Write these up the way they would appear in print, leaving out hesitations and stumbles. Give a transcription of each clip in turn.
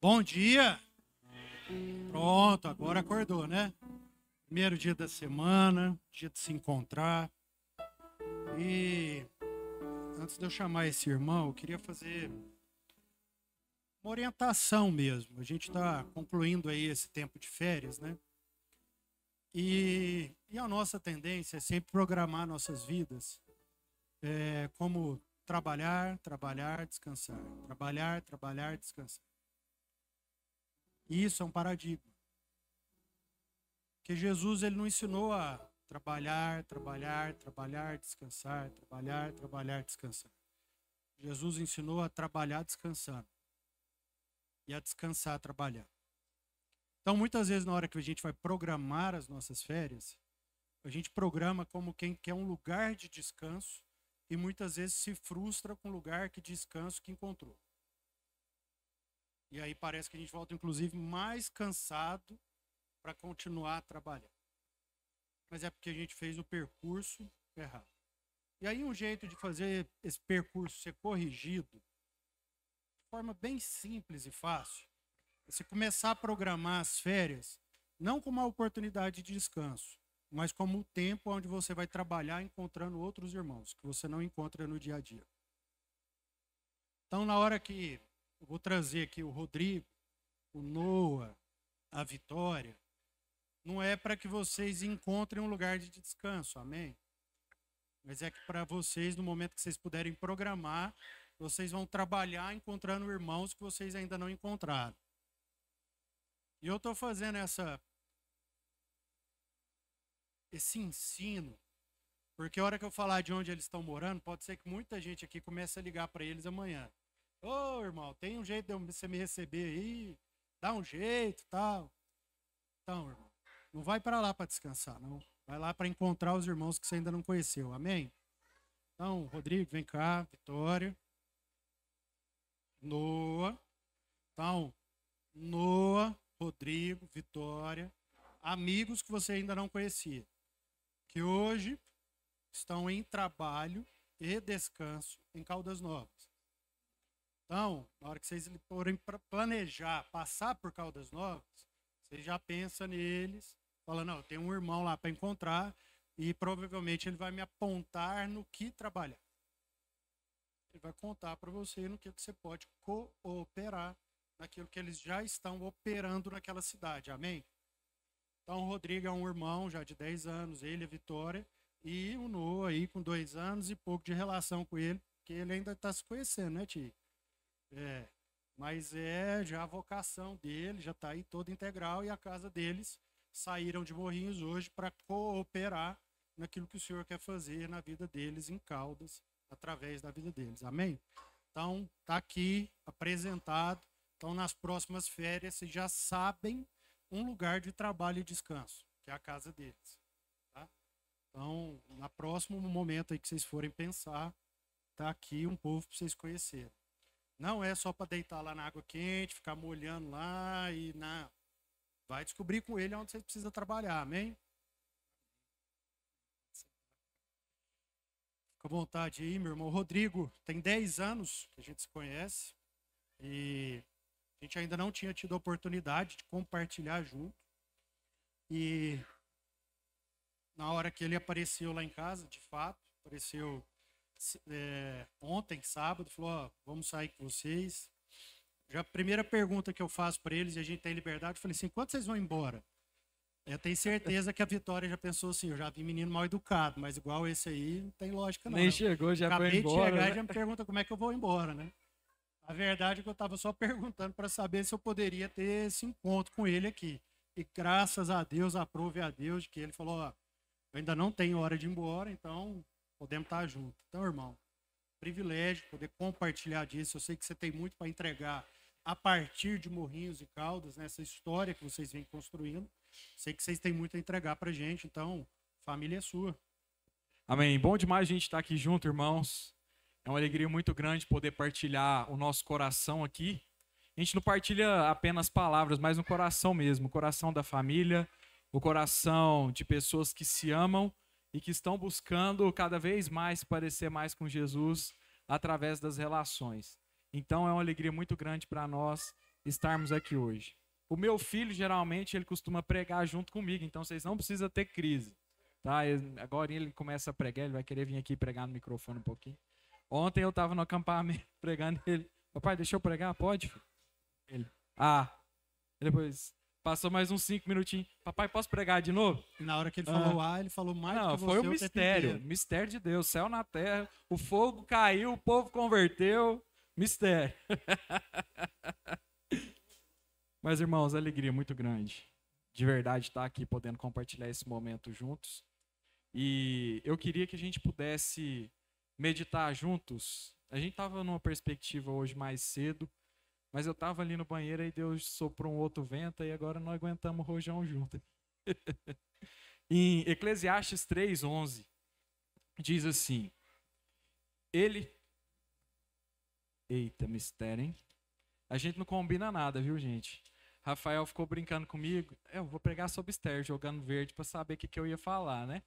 Bom dia! Pronto, agora acordou, né? Primeiro dia da semana, dia de se encontrar. E antes de eu chamar esse irmão, eu queria fazer uma orientação mesmo. A gente está concluindo aí esse tempo de férias, né? E a nossa tendência é sempre programar nossas vidas como trabalhar, trabalhar, descansar. Trabalhar, trabalhar, descansar. E isso é um paradigma. Porque Jesus ele não ensinou a trabalhar, trabalhar, trabalhar, descansar, trabalhar, trabalhar, descansar. Jesus ensinou a trabalhar descansando e a descansar trabalhando. Então, muitas vezes, na hora que a gente vai programar as nossas férias, a gente programa como quem quer um lugar de descanso e muitas vezes se frustra com o lugar de descanso que encontrou. E aí parece que a gente volta, inclusive, mais cansado para continuar a trabalhar. Mas é porque a gente fez o percurso errado. E aí um jeito de fazer esse percurso ser corrigido, de forma bem simples e fácil, é você começar a programar as férias, não como uma oportunidade de descanso, mas como o tempo onde você vai trabalhar encontrando outros irmãos, que você não encontra no dia a dia. Então, na hora que eu vou trazer aqui o Rodrigo, o Noah, a Vitória, não é para que vocês encontrem um lugar de descanso, amém? Mas é que para vocês, no momento que vocês puderem programar, vocês vão trabalhar encontrando irmãos que vocês ainda não encontraram. E eu estou fazendo esse ensino, porque a hora que eu falar de onde eles estão morando, pode ser que muita gente aqui comece a ligar para eles amanhã. Ô, irmão, tem um jeito de você me receber aí? Dá um jeito e tal. Então, irmão, não vai para lá para descansar, não. Vai lá para encontrar os irmãos que você ainda não conheceu, amém? Então, Rodrigo, vem cá, Vitória. Noah. Então, Noah, Rodrigo, Vitória. Amigos que você ainda não conhecia. Que hoje estão em trabalho e descanso em Caldas Novas. Então, na hora que vocês forem para planejar, passar por Caldas Novas, você já pensa neles, fala, não, eu tenho um irmão lá para encontrar e provavelmente ele vai me apontar no que trabalhar. Ele vai contar para você no que você pode cooperar naquilo que eles já estão operando naquela cidade, amém? Então, o Rodrigo é um irmão já de 10 anos, ele é Vitória, e o Noah aí com 2 anos e pouco de relação com ele, porque ele ainda está se conhecendo, né, tio? Mas já a vocação dele já está aí toda integral e a casa deles saíram de Morrinhos hoje para cooperar naquilo que o Senhor quer fazer na vida deles em Caldas, através da vida deles, amém? Então, está aqui apresentado. Então, nas próximas férias, vocês já sabem um lugar de trabalho e descanso, que é a casa deles. Tá? Então, no próximo momento aí que vocês forem pensar, está aqui um povo para vocês conhecerem. Não é só para deitar lá na água quente, ficar molhando lá e não. Vai descobrir com ele onde você precisa trabalhar, amém? Fica à vontade aí, meu irmão. Rodrigo tem 10 anos que a gente se conhece e a gente ainda não tinha tido a oportunidade de compartilhar junto. E na hora que ele apareceu lá em casa, de fato, apareceu ontem, sábado, falou, ó, vamos sair com vocês. Já a primeira pergunta que eu faço para eles, e a gente tem liberdade, eu falei assim, quando vocês vão embora? Eu tenho certeza que a Vitória já pensou assim, eu já vi menino mal educado, mas igual esse aí, não tem lógica não. Nem chegou, já Acabei foi embora. de chegar né? e já me pergunta como é que eu vou embora, né? A verdade é que eu estava só perguntando para saber se eu poderia ter esse encontro com ele aqui. E graças a Deus, aprove a Deus, que ele falou, ó, eu ainda não tenho hora de ir embora, então podemos estar juntos. Então, irmão, privilégio poder compartilhar disso. Eu sei que você tem muito para entregar a partir de Morrinhos e Caldas, nessa história que vocês vêm construindo. Sei que vocês têm muito a entregar para a gente, então, família é sua. Amém. Bom demais a gente estar aqui junto, irmãos. É uma alegria muito grande poder partilhar o nosso coração aqui. A gente não partilha apenas palavras, mas no coração mesmo, o coração da família, o coração de pessoas que se amam e que estão buscando cada vez mais parecer mais com Jesus através das relações. Então é uma alegria muito grande para nós estarmos aqui hoje. O meu filho, geralmente, ele costuma pregar junto comigo, então vocês não precisam ter crise. Tá? Agora ele começa a pregar, ele vai querer vir aqui pregar no microfone um pouquinho. Ontem eu estava no acampamento pregando ele. Papai, deixa eu pregar? Pode? Filho? Ele, depois passou mais uns 5 minutinhos. Papai, posso pregar de novo? E na hora que ele falou ele falou mais do que você. Foi um mistério. Mistério de Deus. Céu na terra, o fogo caiu, o povo converteu. Mistério. Mas, irmãos, alegria muito grande. De verdade estar aqui podendo compartilhar esse momento juntos. E eu queria que a gente pudesse meditar juntos. A gente estava numa perspectiva hoje mais cedo, mas eu estava ali no banheiro e Deus soprou um outro vento e agora nós aguentamos o rojão junto. Em Eclesiastes 3:11, diz assim, Eita, mistério, hein? A gente não combina nada, viu, gente? Rafael ficou brincando comigo. Eu vou pregar sobre Esther, jogando verde para saber o que eu ia falar, né?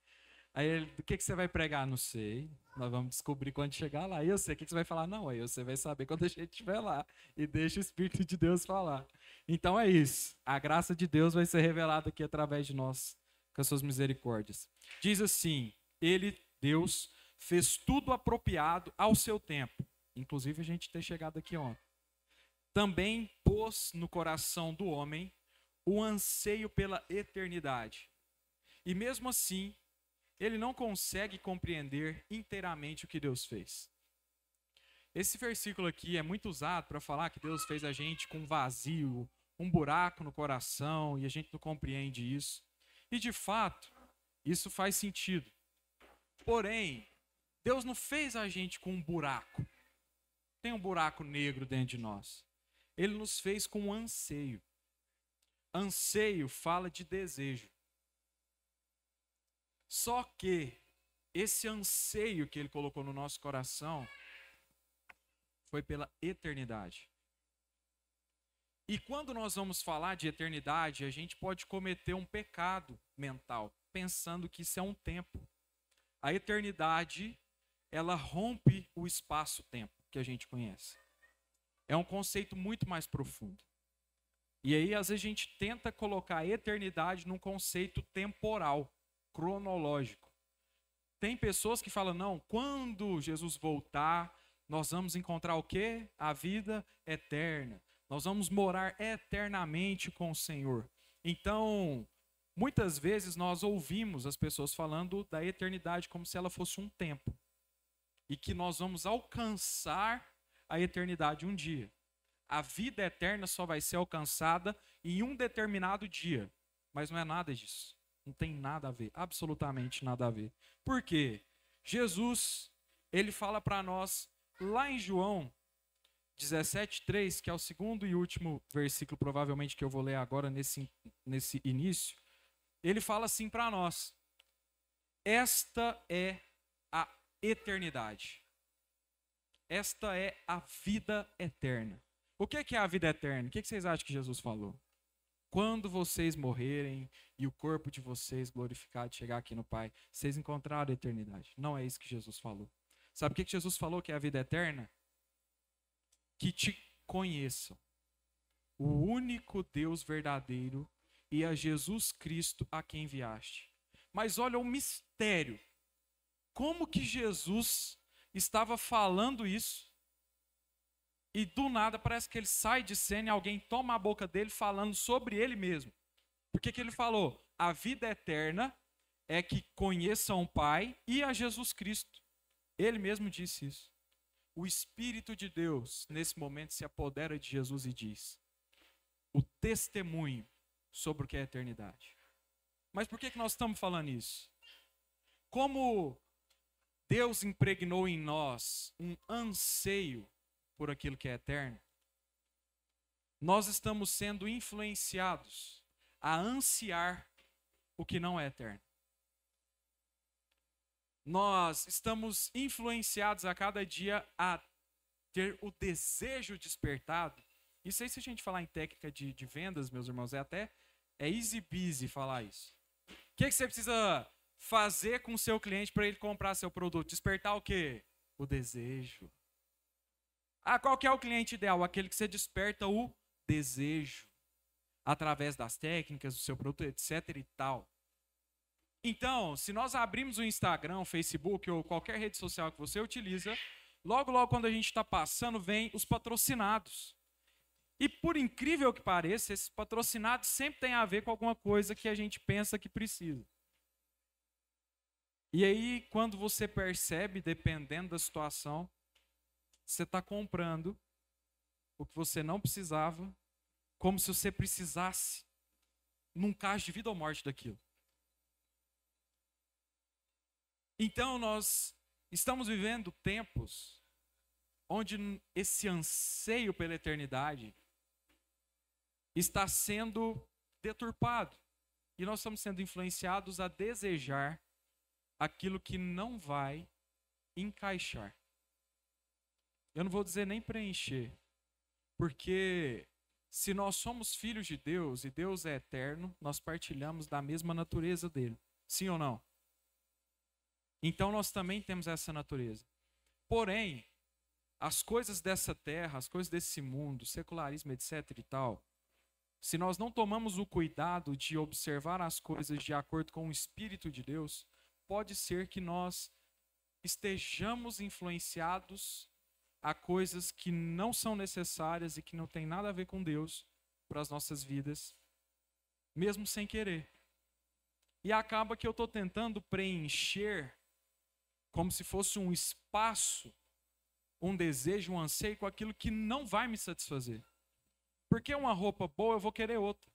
Aí ele, do que você vai pregar? Não sei. Nós vamos descobrir quando chegar lá. E eu sei o que você vai falar. Não, aí você vai saber quando a gente estiver lá. E deixa o Espírito de Deus falar. Então é isso. A graça de Deus vai ser revelada aqui através de nós, com as suas misericórdias. Diz assim, Deus, fez tudo apropriado ao seu tempo. Inclusive a gente ter chegado aqui ontem. Também pôs no coração do homem o anseio pela eternidade. E mesmo assim, ele não consegue compreender inteiramente o que Deus fez. Esse versículo aqui é muito usado para falar que Deus fez a gente com um vazio, um buraco no coração, e a gente não compreende isso. E de fato, isso faz sentido. Porém, Deus não fez a gente com um buraco. Tem um buraco negro dentro de nós. Ele nos fez com um anseio. Anseio fala de desejo. Só que esse anseio que ele colocou no nosso coração foi pela eternidade. E quando nós vamos falar de eternidade, a gente pode cometer um pecado mental, pensando que isso é um tempo. A eternidade, ela rompe o espaço-tempo que a gente conhece. É um conceito muito mais profundo. E aí, às vezes, a gente tenta colocar a eternidade num conceito temporal, cronológico. Tem pessoas que falam, não, quando Jesus voltar, nós vamos encontrar o quê? A vida eterna. Nós vamos morar eternamente com o Senhor. Então, muitas vezes nós ouvimos as pessoas falando da eternidade como se ela fosse um tempo. E que nós vamos alcançar a eternidade um dia. A vida eterna só vai ser alcançada em um determinado dia. Mas não é nada disso. Não tem nada a ver, absolutamente nada a ver. Por quê? Jesus, ele fala para nós, lá em João 17:3, que é o segundo e último versículo, provavelmente, que eu vou ler agora nesse início, ele fala assim para nós, esta é a eternidade. Esta é a vida eterna. O que é a vida eterna? O que vocês acham que Jesus falou? Quando vocês morrerem e o corpo de vocês glorificado chegar aqui no Pai, vocês encontraram a eternidade. Não é isso que Jesus falou. Sabe o que Jesus falou que é a vida eterna? Que te conheçam. O único Deus verdadeiro e a Jesus Cristo a quem enviaste. Mas olha o mistério. Como que Jesus estava falando isso e do nada parece que ele sai de cena e alguém toma a boca dele falando sobre ele mesmo. Por que ele falou? A vida eterna é que conheçam o Pai e a Jesus Cristo. Ele mesmo disse isso. O Espírito de Deus, nesse momento, se apodera de Jesus e diz o testemunho sobre o que é a eternidade. Mas por que nós estamos falando isso? Como Deus impregnou em nós um anseio por aquilo que é eterno, nós estamos sendo influenciados a ansiar o que não é eterno. Nós estamos influenciados a cada dia a ter o desejo despertado. Isso aí, se a gente falar em técnica de vendas, meus irmãos, é easy busy falar isso. O que você precisa fazer com o seu cliente para ele comprar seu produto? Despertar o quê? O desejo. Qual que é o cliente ideal? Aquele que você desperta o desejo através das técnicas do seu produto, etc. e tal. Então, se nós abrimos o Instagram, o Facebook ou qualquer rede social que você utiliza, logo, logo, quando a gente está passando, vem os patrocinados. E por incrível que pareça, esses patrocinados sempre têm a ver com alguma coisa que a gente pensa que precisa. E aí, quando você percebe, dependendo da situação, você está comprando o que você não precisava, como se você precisasse, num caso de vida ou morte daquilo. Então, nós estamos vivendo tempos onde esse anseio pela eternidade está sendo deturpado. E nós estamos sendo influenciados a desejar aquilo que não vai encaixar. Eu não vou dizer nem preencher, porque se nós somos filhos de Deus e Deus é eterno, nós partilhamos da mesma natureza dele. Sim ou não? Então nós também temos essa natureza. Porém, as coisas dessa terra, as coisas desse mundo, secularismo, etc. e tal, se nós não tomamos o cuidado de observar as coisas de acordo com o Espírito de Deus, pode ser que nós estejamos influenciados a coisas que não são necessárias e que não tem nada a ver com Deus para as nossas vidas, mesmo sem querer. E acaba que eu estou tentando preencher como se fosse um espaço, um desejo, um anseio com aquilo que não vai me satisfazer. Porque uma roupa boa eu vou querer outra.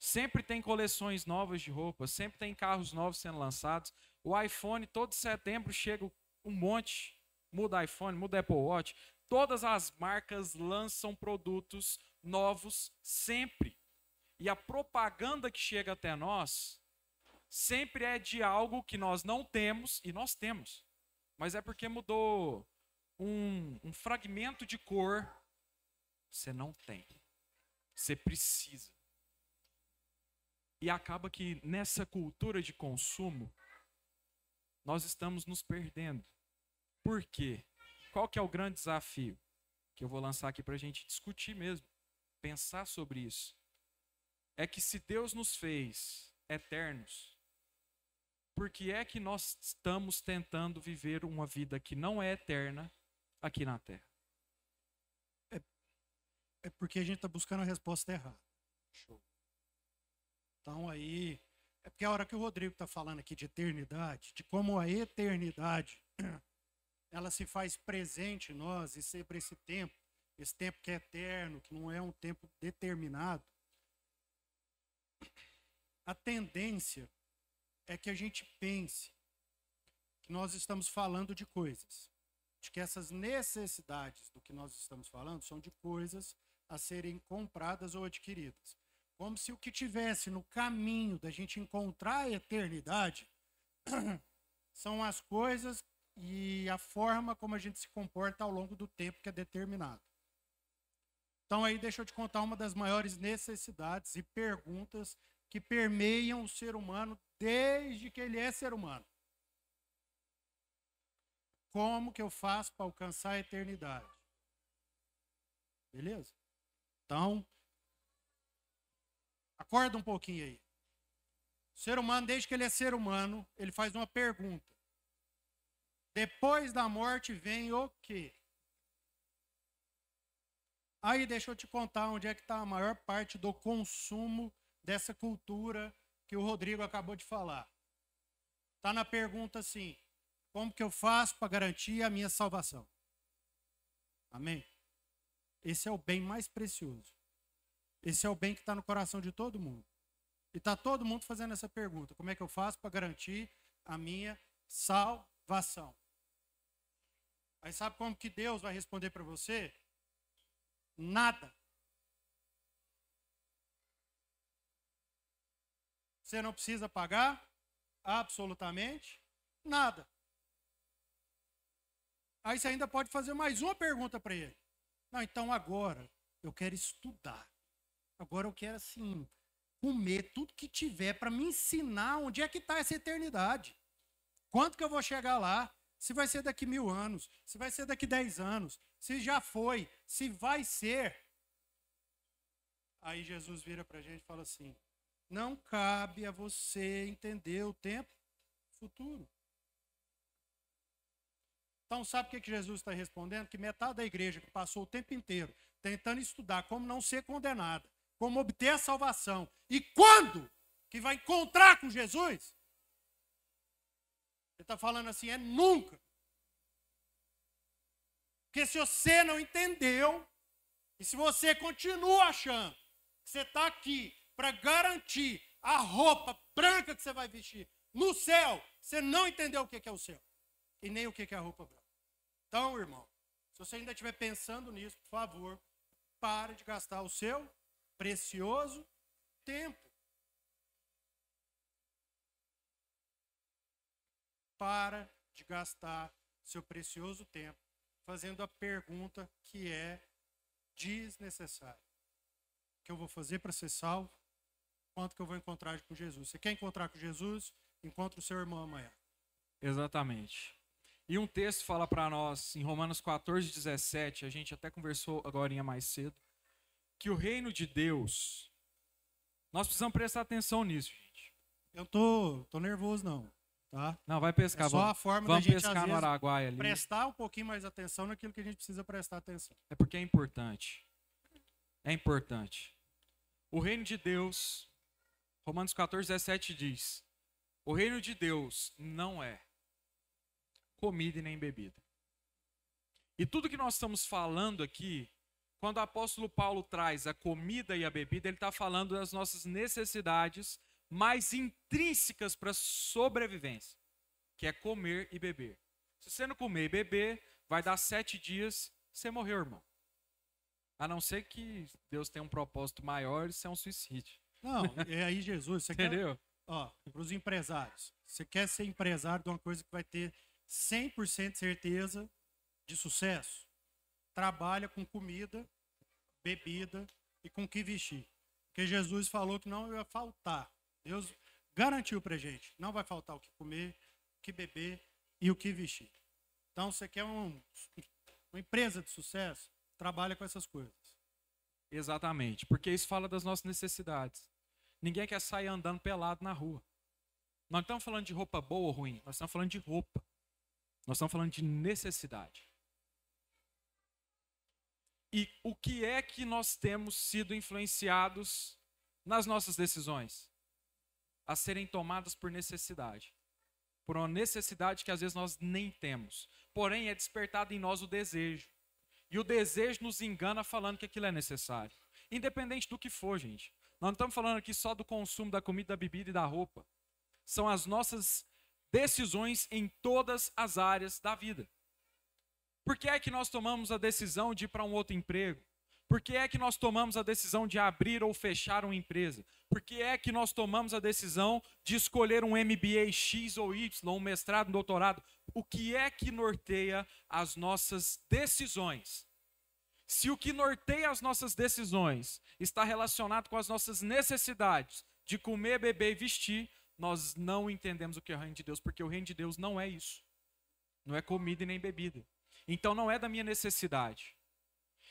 Sempre tem coleções novas de roupas, sempre tem carros novos sendo lançados. O iPhone, todo setembro chega um monte, muda iPhone, muda Apple Watch. Todas as marcas lançam produtos novos sempre. E a propaganda que chega até nós sempre é de algo que nós não temos, e nós temos. Mas é porque mudou um fragmento de cor. Você não tem. Você precisa. E acaba que nessa cultura de consumo, nós estamos nos perdendo. Por quê? Qual que é o grande desafio? Que eu vou lançar aqui para a gente discutir mesmo. Pensar sobre isso. É que se Deus nos fez eternos, por que é que nós estamos tentando viver uma vida que não é eterna aqui na Terra? É porque a gente está buscando a resposta errada. Show. Então aí, é porque a hora que o Rodrigo está falando aqui de eternidade, de como a eternidade, ela se faz presente em nós, e sempre esse tempo que é eterno, que não é um tempo determinado, a tendência é que a gente pense que nós estamos falando de coisas, de que essas necessidades do que nós estamos falando são de coisas a serem compradas ou adquiridas. Como se o que tivesse no caminho da gente encontrar a eternidade são as coisas e a forma como a gente se comporta ao longo do tempo que é determinado. Então aí deixa eu te contar uma das maiores necessidades e perguntas que permeiam o ser humano desde que ele é ser humano. Como que eu faço para alcançar a eternidade? Beleza? Então, acorda um pouquinho aí. O ser humano, desde que ele é ser humano, ele faz uma pergunta. Depois da morte vem o quê? Aí deixa eu te contar onde é que está a maior parte do consumo dessa cultura que o Rodrigo acabou de falar. Está na pergunta assim: como que eu faço para garantir a minha salvação? Amém? Esse é o bem mais precioso. Esse é o bem que está no coração de todo mundo. E está todo mundo fazendo essa pergunta: como é que eu faço para garantir a minha salvação? Aí sabe como que Deus vai responder para você? Nada. Você não precisa pagar absolutamente nada. Aí você ainda pode fazer mais uma pergunta para ele. Não, então agora eu quero estudar. Agora eu quero, assim, comer tudo que tiver para me ensinar onde é que está essa eternidade. Quanto que eu vou chegar lá? Se vai ser daqui 1000 anos, se vai ser daqui 10 anos, se já foi, se vai ser. Aí Jesus vira para a gente e fala assim: não cabe a você entender o tempo futuro. Então, sabe o que Jesus está respondendo? Que metade da igreja que passou o tempo inteiro tentando estudar como não ser condenada, como obter a salvação, e quando que vai encontrar com Jesus, ele está falando assim, é nunca. Porque se você não entendeu, e se você continua achando que você está aqui para garantir a roupa branca que você vai vestir no céu, você não entendeu o que é o céu, e nem o que é a roupa branca. Então, irmão, se você ainda estiver pensando nisso, por favor, pare de gastar o seu precioso tempo. Para de gastar seu precioso tempo fazendo a pergunta que é desnecessária. O que eu vou fazer para ser salvo? Quanto que eu vou encontrar com Jesus? Você quer encontrar com Jesus? Encontre o seu irmão amanhã. Exatamente. E um texto fala para nós, em Romanos 14:17, a gente até conversou agora mais cedo, que o reino de Deus, nós precisamos prestar atenção nisso, gente. Eu tô nervoso não, tá? Não, vai pescar. É só a forma da vamos gente, pescar às no vezes, Araguaia ali. prestar um pouquinho mais atenção naquilo que a gente precisa prestar atenção. É porque é importante. É importante. O reino de Deus, Romanos 14:17 diz, o reino de Deus não é comida e nem bebida. E tudo que nós estamos falando aqui, quando o apóstolo Paulo traz a comida e a bebida, ele está falando das nossas necessidades mais intrínsecas para a sobrevivência, que é comer e beber. Se você não comer e beber, vai dar 7 dias, você morreu, irmão. A não ser que Deus tenha um propósito maior, isso é um suicídio. Não, é aí Jesus, você entendeu? Para os empresários, você quer ser empresário de uma coisa que vai ter 100% de certeza de sucesso? Trabalha com comida, bebida e com o que vestir. Porque Jesus falou que não ia faltar. Deus garantiu pra gente, não vai faltar o que comer, o que beber e o que vestir. Então, você quer uma empresa de sucesso? Trabalha com essas coisas. Exatamente, porque isso fala das nossas necessidades. Ninguém quer sair andando pelado na rua. Nós não estamos falando de roupa boa ou ruim, nós estamos falando de roupa. Nós estamos falando de necessidade. E o que é que nós temos sido influenciados nas nossas decisões? A serem tomadas por necessidade. Por uma necessidade que às vezes nós nem temos. Porém, é despertado em nós o desejo. E o desejo nos engana falando que aquilo é necessário. Independente do que for, gente. Nós não estamos falando aqui só do consumo da comida, da bebida e da roupa. São as nossas decisões em todas as áreas da vida. Por que é que nós tomamos a decisão de ir para um outro emprego? Por que é que nós tomamos a decisão de abrir ou fechar uma empresa? Por que é que nós tomamos a decisão de escolher um MBA X ou Y, um mestrado, um doutorado? O que é que norteia as nossas decisões? Se o que norteia as nossas decisões está relacionado com as nossas necessidades de comer, beber e vestir, nós não entendemos o que é o reino de Deus, porque o reino de Deus não é isso. Não é comida e nem bebida. Então não é da minha necessidade.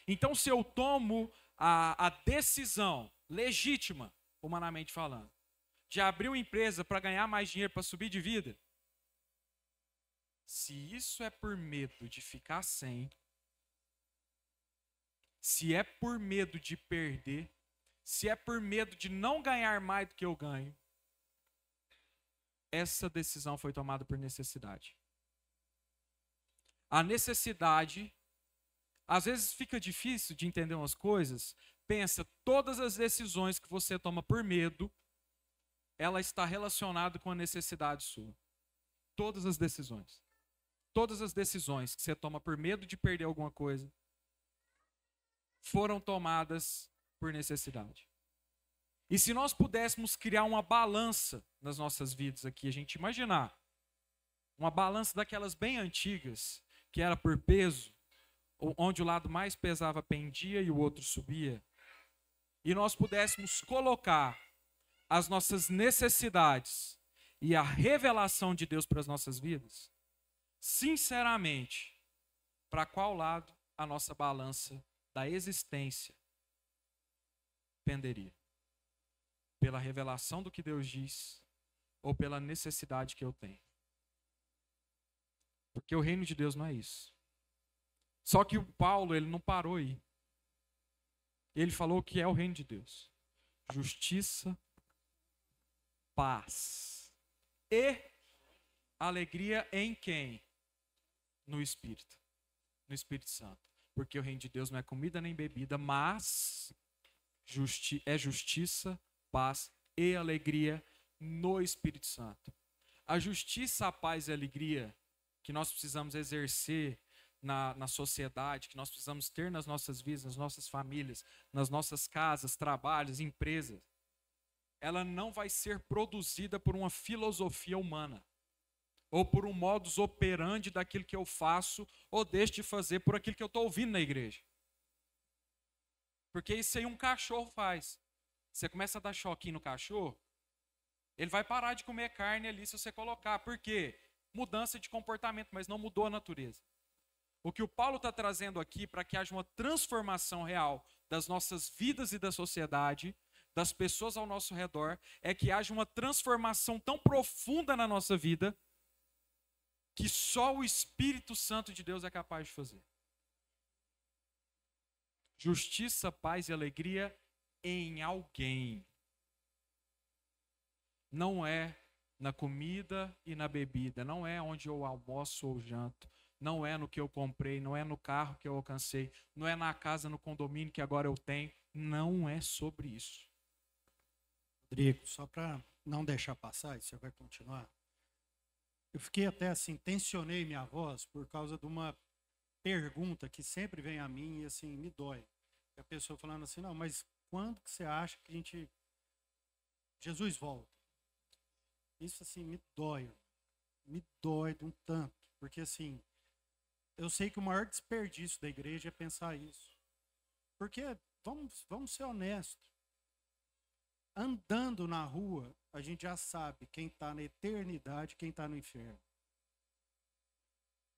Então se eu tomo a decisão legítima, humanamente falando, de abrir uma empresa para ganhar mais dinheiro, para subir de vida, se isso é por medo de ficar sem, se é por medo de perder, se é por medo de não ganhar mais do que eu ganho, essa decisão foi tomada por necessidade. A necessidade, às vezes fica difícil de entender umas coisas. Pensa, todas as decisões que você toma por medo, ela está relacionada com a necessidade sua. Todas as decisões. Todas as decisões que você toma por medo de perder alguma coisa, foram tomadas por necessidade. E se nós pudéssemos criar uma balança nas nossas vidas aqui, a gente imaginar, uma balança daquelas bem antigas, que era por peso, onde o lado mais pesava pendia e o outro subia, e nós pudéssemos colocar as nossas necessidades e a revelação de Deus para as nossas vidas, sinceramente, para qual lado a nossa balança da existência dependeria? Pela revelação do que Deus diz ou pela necessidade que eu tenho? Porque o reino de Deus não é isso. Só que o Paulo, ele não parou aí. Ele falou que é o reino de Deus. Justiça, paz e alegria em quem? No Espírito. No Espírito Santo. Porque o reino de Deus não é comida nem bebida, mas é justiça, paz e alegria no Espírito Santo. A justiça, a paz e a alegria que nós precisamos exercer na sociedade, que nós precisamos ter nas nossas vidas, nas nossas famílias, nas nossas casas, trabalhos, empresas, ela não vai ser produzida por uma filosofia humana ou por um modus operandi daquilo que eu faço ou deixo de fazer por aquilo que eu estou ouvindo na igreja. Porque isso aí um cachorro faz. Você começa a dar choquinho no cachorro, ele vai parar de comer carne ali se você colocar. Por quê? Mudança de comportamento, mas não mudou a natureza. O que o Paulo está trazendo aqui para que haja uma transformação real das nossas vidas e da sociedade, das pessoas ao nosso redor, é que haja uma transformação tão profunda na nossa vida que só o Espírito Santo de Deus é capaz de fazer. Justiça, paz e alegria em alguém. Não é na comida e na bebida, não é onde eu almoço ou janto, não é no que eu comprei, não é no carro que eu alcancei, não é na casa, no condomínio que agora eu tenho, não é sobre isso. Rodrigo, só para não deixar passar, e você vai continuar. Eu fiquei até assim, tensionei minha voz por causa de uma pergunta que sempre vem a mim e assim, me dói. A pessoa falando assim, não, mas quando que você acha que Jesus volta? Isso assim, me dói de um tanto, porque assim, eu sei que o maior desperdício da igreja é pensar isso. Porque, vamos ser honestos, andando na rua, a gente já sabe quem está na eternidade e quem está no inferno.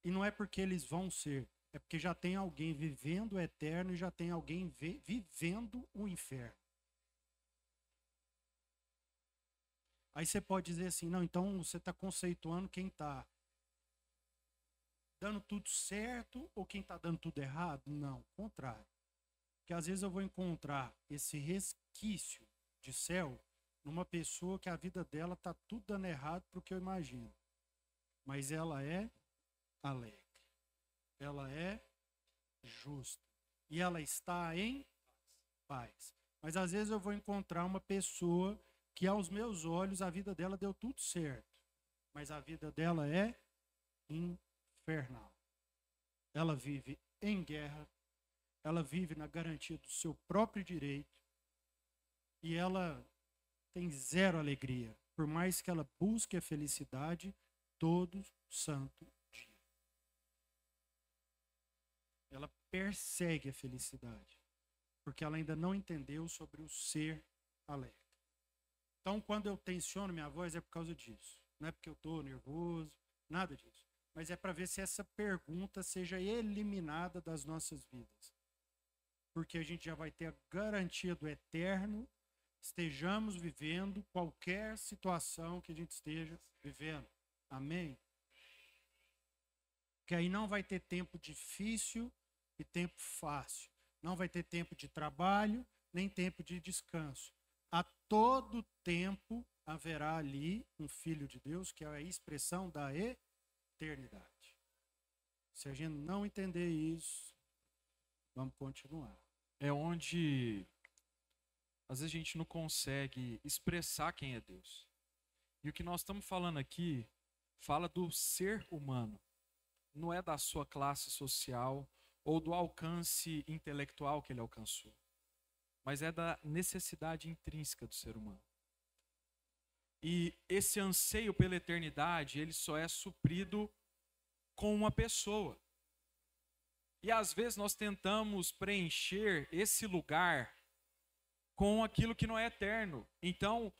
E não é porque eles vão ser, é porque já tem alguém vivendo o eterno e já tem alguém vivendo o inferno. Aí você pode dizer assim, não, então você está conceituando quem está dando tudo certo ou quem está dando tudo errado? Não, contrário. Porque às vezes eu vou encontrar esse resquício de céu numa pessoa que a vida dela está tudo dando errado para o que eu imagino. Mas ela é alegre. Ela é justa. E ela está em paz. Mas às vezes eu vou encontrar uma pessoa que aos meus olhos a vida dela deu tudo certo. Mas a vida dela é infernal. Ela vive em guerra. Ela vive na garantia do seu próprio direito. E ela tem zero alegria, por mais que ela busque a felicidade todo santo dia. Ela persegue a felicidade, porque ela ainda não entendeu sobre o ser alegre. Então, quando eu tensiono minha voz, é por causa disso. Não é porque eu estou nervoso, nada disso. Mas é para ver se essa pergunta seja eliminada das nossas vidas. Porque a gente já vai ter a garantia do eterno, estejamos vivendo qualquer situação que a gente esteja vivendo. Amém? Porque aí não vai ter tempo difícil e tempo fácil. Não vai ter tempo de trabalho, nem tempo de descanso. A todo tempo haverá ali um Filho de Deus, que é a expressão da eternidade. Se a gente não entender isso, vamos continuar. É onde às vezes a gente não consegue expressar quem é Deus. E o que nós estamos falando aqui fala do ser humano. Não é da sua classe social ou do alcance intelectual que ele alcançou. Mas é da necessidade intrínseca do ser humano. E esse anseio pela eternidade, ele só é suprido com uma pessoa. E às vezes nós tentamos preencher esse lugar com aquilo que não é eterno. Então,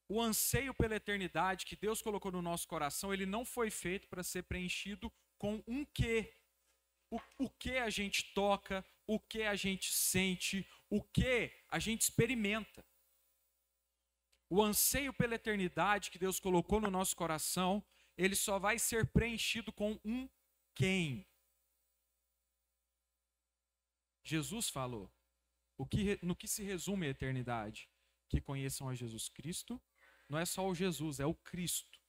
o anseio pela eternidade que Deus colocou no nosso coração, ele não foi feito para ser preenchido com um quê. O que a gente toca, o que a gente sente, o que a gente experimenta. O anseio pela eternidade que Deus colocou no nosso coração, ele só vai ser preenchido com um quem. Jesus falou, no que se resume a eternidade? Que conheçam a Jesus Cristo, não é só o Jesus, é o Cristo.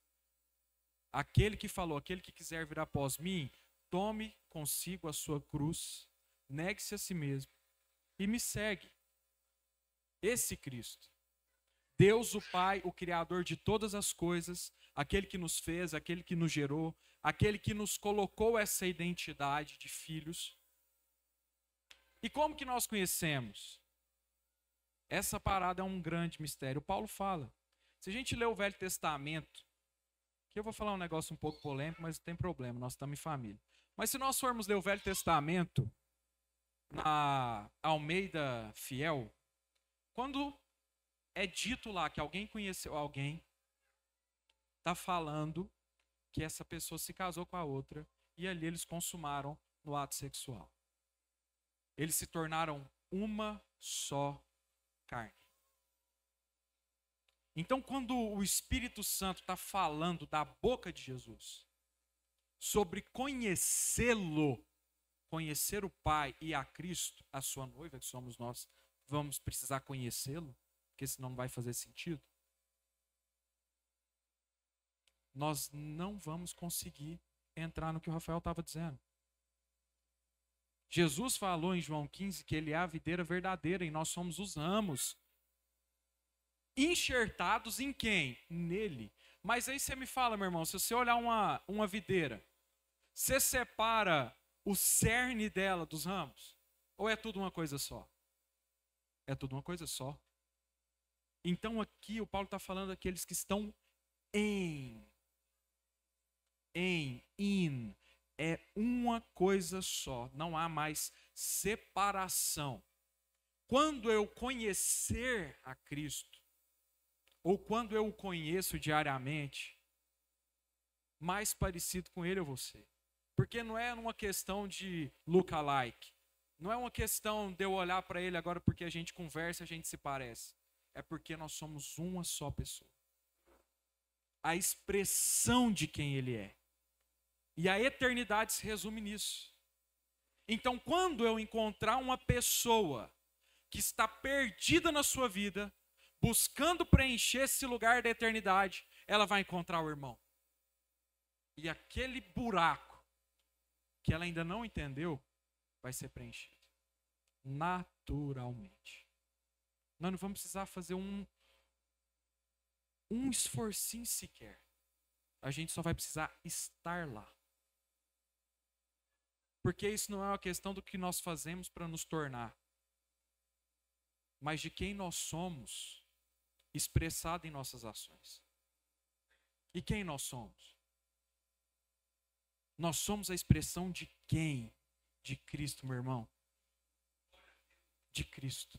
Aquele que falou, aquele que quiser vir após mim, tome consigo a sua cruz, negue-se a si mesmo e me segue. Esse Cristo. Deus o Pai, o Criador de todas as coisas, aquele que nos fez, aquele que nos gerou, aquele que nos colocou essa identidade de filhos. E como que nós conhecemos? Essa parada é um grande mistério. Paulo fala. Se a gente ler o Velho Testamento, que eu vou falar um negócio um pouco polêmico, mas não tem problema, nós estamos em família. Mas se nós formos ler o Velho Testamento, na Almeida Fiel, quando é dito lá que alguém conheceu alguém, está falando que essa pessoa se casou com a outra e ali eles consumaram no ato sexual. Eles se tornaram uma só carne. Então, quando o Espírito Santo está falando da boca de Jesus sobre conhecê-lo, conhecer o Pai e a Cristo, a sua noiva, que somos nós, vamos precisar conhecê-lo, porque senão não vai fazer sentido. Nós não vamos conseguir entrar no que o Rafael estava dizendo. Jesus falou em João 15 que ele é a videira verdadeira e nós somos os ramos. Enxertados em quem? Nele. Mas aí você me fala, meu irmão, se você olhar uma videira, você separa o cerne dela dos ramos? Ou é tudo uma coisa só? É tudo uma coisa só. Então aqui o Paulo está falando daqueles que estão in. É uma coisa só, não há mais separação. Quando eu conhecer a Cristo, ou quando eu o conheço diariamente, mais parecido com ele eu vou ser. Porque não é uma questão de look-alike. Não é uma questão de eu olhar para ele agora porque a gente conversa, a gente se parece. É porque nós somos uma só pessoa. A expressão de quem ele é. E a eternidade se resume nisso. Então, quando eu encontrar uma pessoa que está perdida na sua vida, buscando preencher esse lugar da eternidade, ela vai encontrar o irmão. E aquele buraco que ela ainda não entendeu, vai ser preenchido. Naturalmente. Nós não vamos precisar fazer um esforcinho sequer. A gente só vai precisar estar lá. Porque isso não é uma questão do que nós fazemos para nos tornar, mas de quem nós somos, expressado em nossas ações. E quem nós somos? Nós somos a expressão de quem? De Cristo, meu irmão. De Cristo.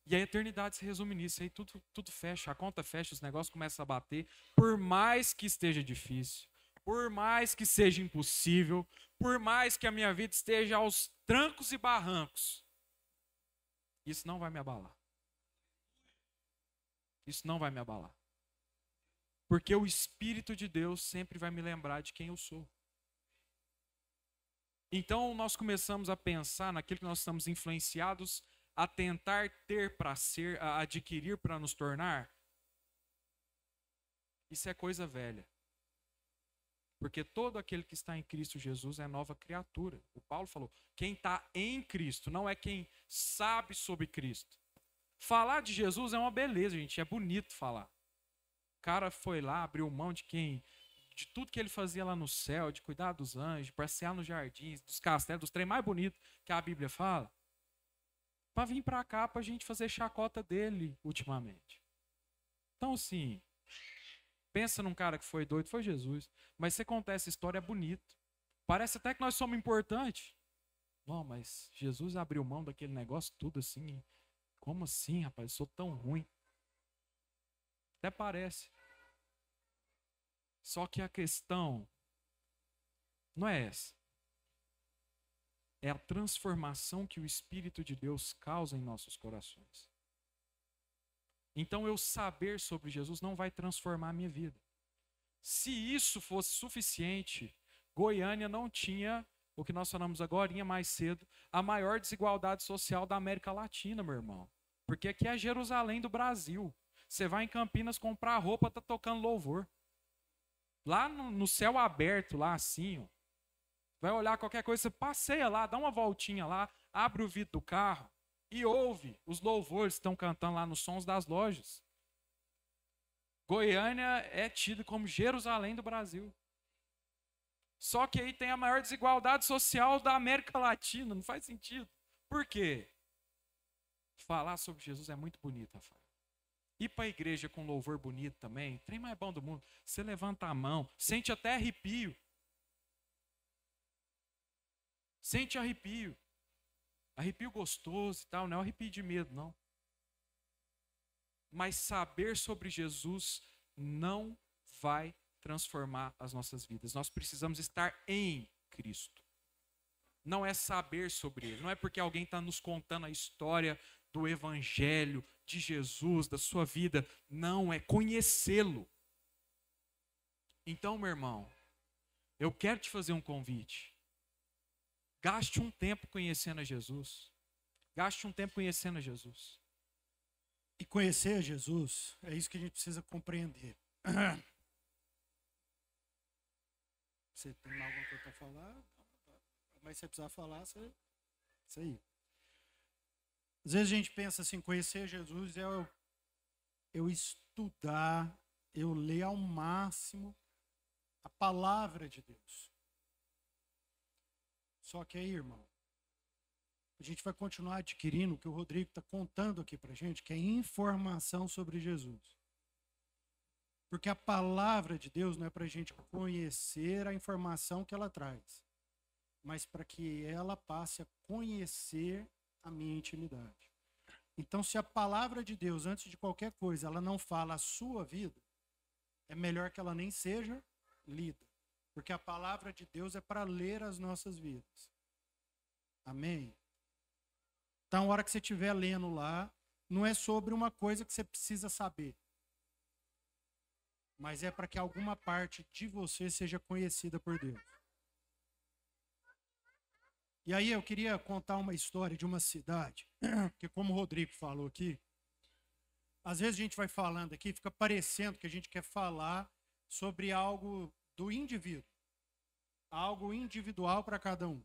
E a eternidade se resume nisso. Aí tudo fecha, a conta fecha, os negócios começam a bater. Por mais que esteja difícil, por mais que seja impossível, por mais que a minha vida esteja aos trancos e barrancos, isso não vai me abalar. Isso não vai me abalar. Porque o Espírito de Deus sempre vai me lembrar de quem eu sou. Então nós começamos a pensar naquilo que nós estamos influenciados a tentar ter para ser, a adquirir para nos tornar. Isso é coisa velha. Porque todo aquele que está em Cristo Jesus é nova criatura. O Paulo falou, quem está em Cristo, não é quem sabe sobre Cristo. Falar de Jesus é uma beleza, gente, é bonito falar. O cara foi lá, abriu mão de tudo que ele fazia lá no céu, de cuidar dos anjos, de passear nos jardins, dos castelos, dos trem mais bonitos que a Bíblia fala, para vir para cá para a gente fazer chacota dele ultimamente. Então, assim, pensa num cara que foi doido, foi Jesus. Mas você conta essa história, é bonito. Parece até que nós somos importantes. Não, mas Jesus abriu mão daquele negócio tudo assim. Como assim, rapaz? Eu sou tão ruim. Até parece. Só que a questão não é essa. é a transformação que o Espírito de Deus causa em nossos corações. Então, eu saber sobre Jesus não vai transformar a minha vida. Se isso fosse suficiente, Goiânia não tinha, o que nós falamos agora mais cedo, a maior desigualdade social da América Latina, meu irmão. Porque aqui é Jerusalém do Brasil. Você vai em Campinas comprar roupa, tá tocando louvor. Lá no céu aberto, lá assim, ó, vai olhar qualquer coisa, você passeia lá, dá uma voltinha lá, abre o vidro do carro e ouve os louvores que estão cantando lá nos sons das lojas. Goiânia é tido como Jerusalém do Brasil. Só que aí tem a maior desigualdade social da América Latina, não faz sentido. Por quê? Falar sobre Jesus é muito bonito, Rafael. Ir para a igreja com louvor bonito também, trem mais bom do mundo. Você levanta a mão, sente até arrepio. Sente arrepio. Arrepio gostoso e tal, não é arrepio de medo, não. Mas saber sobre Jesus não vai transformar as nossas vidas. Nós precisamos estar em Cristo. Não é saber sobre Ele. Não é porque alguém está nos contando a história do Evangelho, de Jesus, da sua vida. Não, é conhecê-lo. Então, meu irmão, eu quero te fazer um convite. Gaste um tempo conhecendo a Jesus. Gaste um tempo conhecendo a Jesus. E conhecer Jesus, é isso que a gente precisa compreender. Você tem alguma coisa para falar? Mas se você precisar falar, isso aí. Às vezes a gente pensa assim, conhecer Jesus é eu estudar, eu ler ao máximo a palavra de Deus. Só que aí, irmão, a gente vai continuar adquirindo o que o Rodrigo está contando aqui para a gente, que é informação sobre Jesus. Porque a palavra de Deus não é para a gente conhecer a informação que ela traz, mas para que ela passe a conhecer a minha intimidade. Então, se a palavra de Deus, antes de qualquer coisa, ela não fala a sua vida, é melhor que ela nem seja lida. Porque a palavra de Deus é para ler as nossas vidas. Amém? Então, a hora que você estiver lendo lá, não é sobre uma coisa que você precisa saber, mas é para que alguma parte de você seja conhecida por Deus. E aí eu queria contar uma história de uma cidade, que como o Rodrigo falou aqui, às vezes a gente vai falando aqui, fica parecendo que a gente quer falar sobre algo do indivíduo, algo individual para cada um.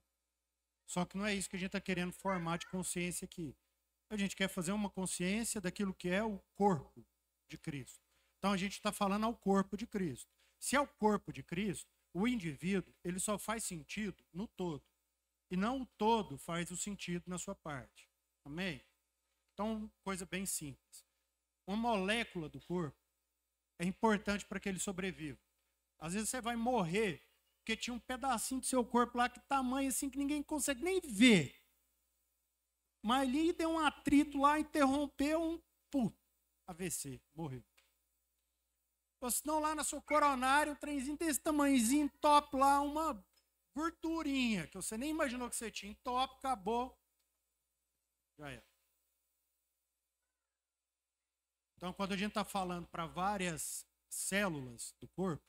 Só que não é isso que a gente está querendo formar de consciência aqui. A gente quer fazer uma consciência daquilo que é o corpo de Cristo. Então a gente está falando ao corpo de Cristo. Se é o corpo de Cristo, o indivíduo, ele só faz sentido no todo. E não o todo faz o sentido na sua parte. Amém? Então, coisa bem simples. Uma molécula do corpo é importante para que ele sobreviva. Às vezes você vai morrer porque tinha um pedacinho do seu corpo lá que tamanho assim que ninguém consegue nem ver. Mas ali deu um atrito lá, interrompeu AVC, morreu. Ou senão lá na sua coronária, um trenzinho desse tamanhozinho, top lá, uma gordurinha, que você nem imaginou que você tinha, top, acabou, já era. Então, quando a gente está falando para várias células do corpo,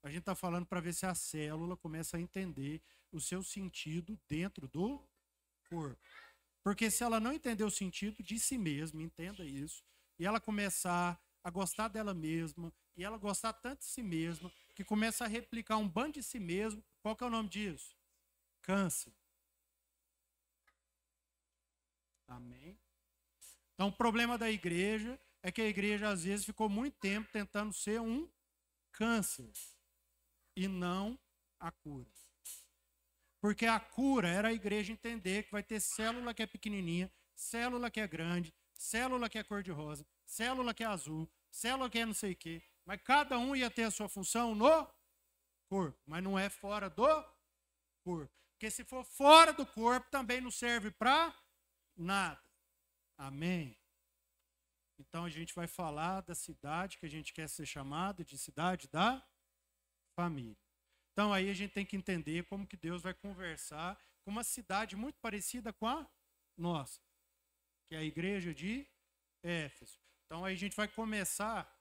a gente está falando para ver se a célula começa a entender o seu sentido dentro do corpo. Porque se ela não entender o sentido de si mesma, entenda isso, e ela começar a gostar dela mesma, e ela gostar tanto de si mesma, que começa a replicar um bando de si mesmo, qual que é o nome disso? Câncer. Amém? Então, o problema da igreja é que a igreja, às vezes, ficou muito tempo tentando ser um câncer e não a cura. Porque a cura era a igreja entender que vai ter célula que é pequenininha, célula que é grande, célula que é cor-de-rosa, célula que é azul, célula que é não sei o quê. Mas cada um ia ter a sua função no corpo, mas não é fora do corpo. Porque se for fora do corpo, também não serve para nada. Amém? Então a gente vai falar da cidade que a gente quer ser chamada de cidade da família. Então aí a gente tem que entender como que Deus vai conversar com uma cidade muito parecida com a nossa, que é a igreja de Éfeso. Então aí a gente vai começar,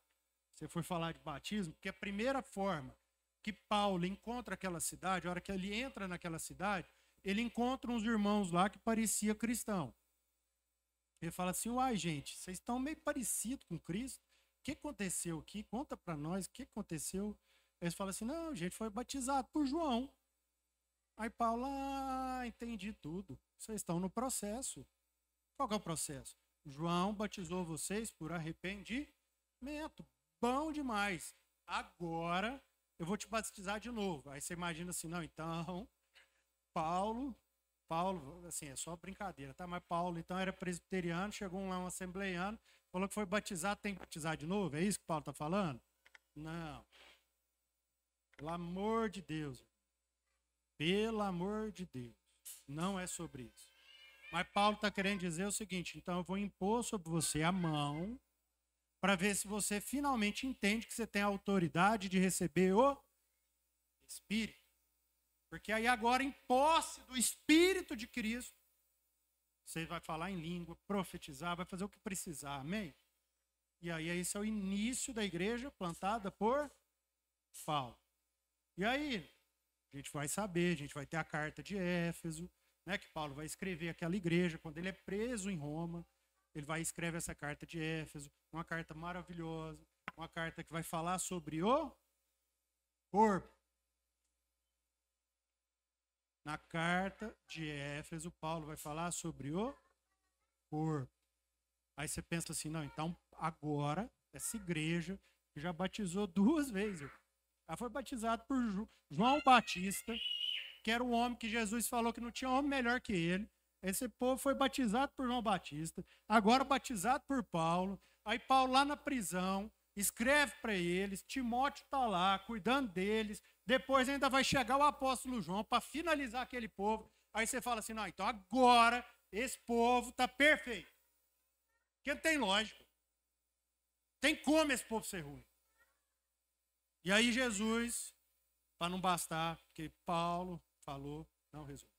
você foi falar de batismo, porque a primeira forma que Paulo encontra aquela cidade, a hora que ele entra naquela cidade, ele encontra uns irmãos lá que pareciam cristãos. Ele fala assim, uai gente, vocês estão meio parecidos com Cristo, o que aconteceu aqui? Conta para nós, o que aconteceu? Eles falam assim, não, a gente foi batizado por João. Aí Paulo, entendi tudo, vocês estão no processo. Qual que é o processo? João batizou vocês por arrependimento. Bom demais. Agora eu vou te batizar de novo. Aí você imagina assim, não, então, Paulo, assim, é só brincadeira, tá? Mas Paulo, então, era presbiteriano, chegou lá um assembleiano, falou que foi batizado, tem que batizar de novo? É isso que Paulo está falando? Não. Pelo amor de Deus. Pelo amor de Deus. Não é sobre isso. Mas Paulo está querendo dizer o seguinte, então eu vou impor sobre você a mão para ver se você finalmente entende que você tem a autoridade de receber o Espírito. Porque aí agora, em posse do Espírito de Cristo, você vai falar em língua, profetizar, vai fazer o que precisar, amém? E aí esse é o início da igreja plantada por Paulo. E aí, a gente vai saber, a gente vai ter a carta de Éfeso, né, que Paulo vai escrever aquela igreja, quando ele é preso em Roma, ele vai escrever essa carta de Éfeso, uma carta maravilhosa, uma carta que vai falar sobre o corpo. Na carta de Éfeso, Paulo vai falar sobre o corpo. Aí você pensa assim, não, então agora, essa igreja já batizou 2 vezes. Ela foi batizada por João Batista, que era o homem que Jesus falou que não tinha homem melhor que ele. Esse povo foi batizado por João Batista, agora batizado por Paulo. Aí Paulo lá na prisão, escreve para eles, Timóteo está lá, cuidando deles. Depois ainda vai chegar o apóstolo João para finalizar aquele povo. Aí você fala assim, não, então agora esse povo está perfeito. Porque não tem lógica. Tem como esse povo ser ruim. E aí Jesus, para não bastar, porque Paulo falou, não resolveu.